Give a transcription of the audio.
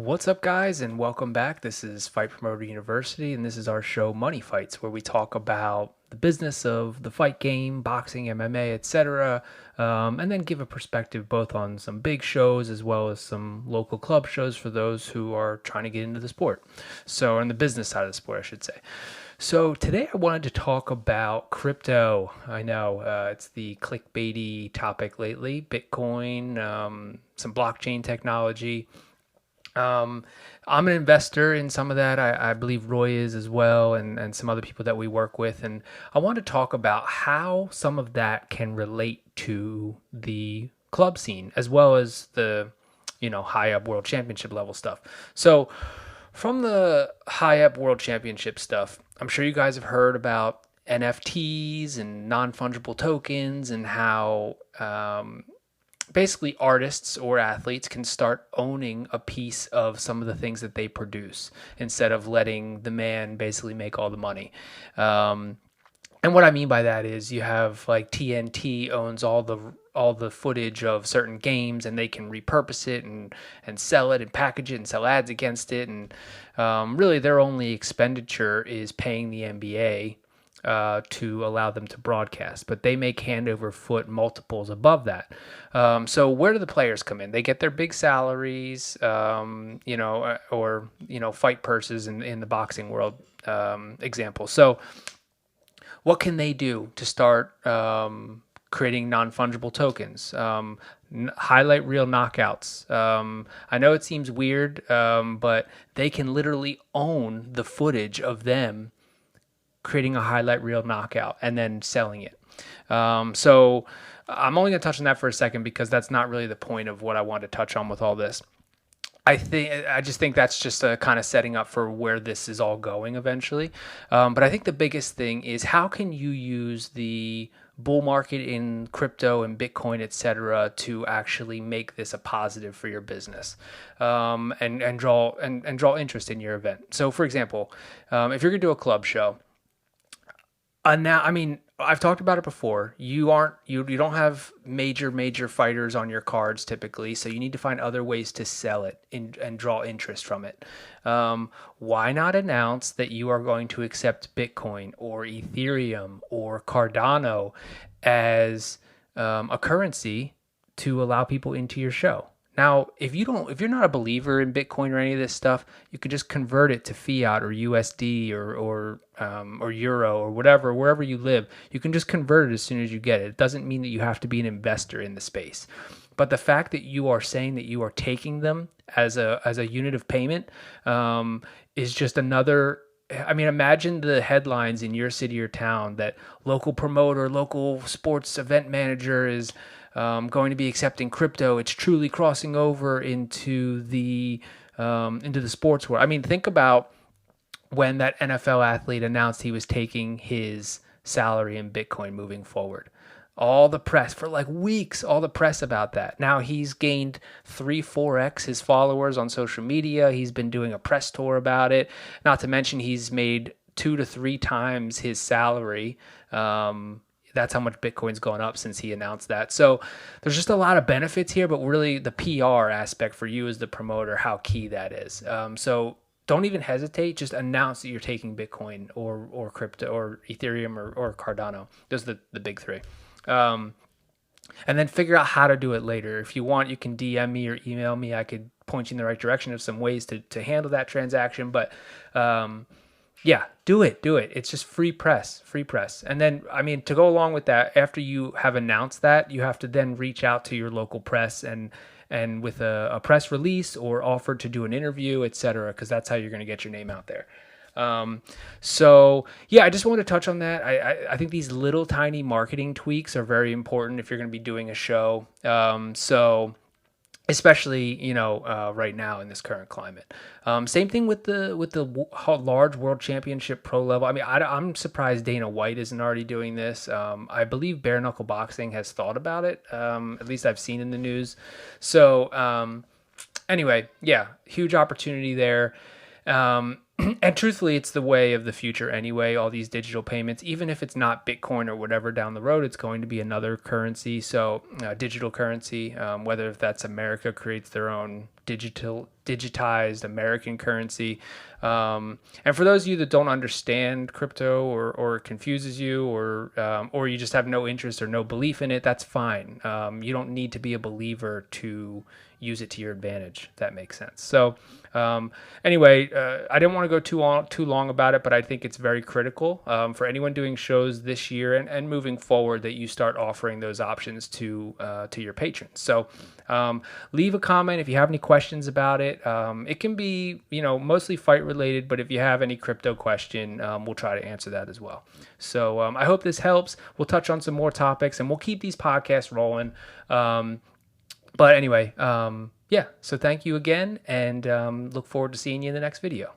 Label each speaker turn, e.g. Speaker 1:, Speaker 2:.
Speaker 1: What's up, guys, and welcome back. This is Fight Promoter University, and this is our show Money Fights, where we talk about the business of the fight game, boxing, MMA, etc., and then give a perspective both on some big shows as well as some local club shows for those who are trying to get into the sport. So, on the business side of the sport, I should say. So today I wanted to talk about crypto. I know it's the clickbaity topic lately, Bitcoin, some blockchain technology. I'm an investor in some of that. I believe Roy is as well, and some other people that we work with. And I want to talk about how some of that can relate to the club scene as well as the, high up world championship level stuff. So from the high up world championship stuff, I'm sure you guys have heard about NFTs and non-fungible tokens and how basically artists or athletes can start owning a piece of some of the things that they produce instead of letting the man basically make all the money. And what I mean by that is you have like TNT owns all the footage of certain games, and they can repurpose it and sell it and package it and sell ads against it. And really, their only expenditure is paying the NBA to allow them to broadcast, but they make hand over foot multiples above that. So where do the players come in? They get their big salaries, or fight purses in the boxing world example. So what can they do to start creating non-fungible tokens? Highlight reel knockouts. I know it seems weird, but they can literally own the footage of them creating a highlight reel knockout and then selling it. So I'm only going to touch on that for a second because that's not really the point of what I want to touch on with all this. I just think that's just a kind of setting up for where this is all going eventually. But I think the biggest thing is how can you use the bull market in crypto and Bitcoin, etc., to actually make this a positive for your business, and draw interest in your event. So, for example, if you're going to do a club show. Now, I mean, I've talked about it before. You don't have major fighters on your cards typically, so you need to find other ways to sell it and draw interest from it. Why not announce that you are going to accept Bitcoin or Ethereum or Cardano as a currency to allow people into your show? Now, if you're not a believer in Bitcoin or any of this stuff, you could just convert it to fiat or USD or euro or whatever, wherever you live. You can just convert it as soon as you get it. It doesn't mean that you have to be an investor in the space. But the fact that you are saying that you are taking them as a unit of payment is just another. I mean, imagine the headlines in your city or town that local promoter, local sports event manager is going to be accepting crypto. It's truly crossing over into the sports world. I mean, think about when that NFL athlete announced he was taking his salary in Bitcoin moving forward. All the press for like weeks, all the press about that. Now he's gained 3-4x his followers on social media. He's been doing a press tour about it. Not to mention he's made 2 to 3 times his salary. That's how much Bitcoin's gone up since he announced that. So there's just a lot of benefits here, but really the PR aspect for you as the promoter, how key that is. So don't even hesitate. Just announce that you're taking Bitcoin or crypto or Ethereum or Cardano. Those are the big 3. And then figure out how to do it later. If you want, you can DM me or email me. I could point you in the right direction of some ways to handle that transaction. But yeah, do it. It's just free press. And then, I mean, to go along with that, after you have announced that, you have to then reach out to your local press and with a press release or offer to do an interview, etc., because that's how you're going to get your name out there. So yeah, I just want to touch on that. I think these little tiny marketing tweaks are very important if you're going to be doing a show. So especially, right now in this current climate. Same thing with the large world championship pro level. I mean, I'm surprised Dana White isn't already doing this. I believe bare knuckle boxing has thought about it. At least I've seen in the news. So, anyway, yeah, huge opportunity there. And truthfully, it's the way of the future anyway, all these digital payments. Even if it's not Bitcoin or whatever down the road, it's going to be another currency. So digital currency, whether if that's America creates their own digitized American currency. And for those of you that don't understand crypto, or it confuses you, or you just have no interest or no belief in it, that's fine. You don't need to be a believer to use it to your advantage, if that makes sense. So anyway, I didn't want to go too long about it, but I think it's very critical for anyone doing shows this year and moving forward, that you start offering those options to your patrons. So leave a comment if you have any questions about it. It can be, mostly fight related, but if you have any crypto question, we'll try to answer that as well. So I hope this helps. We'll touch on some more topics, and we'll keep these podcasts rolling. But anyway, yeah, so thank you again, and look forward to seeing you in the next video.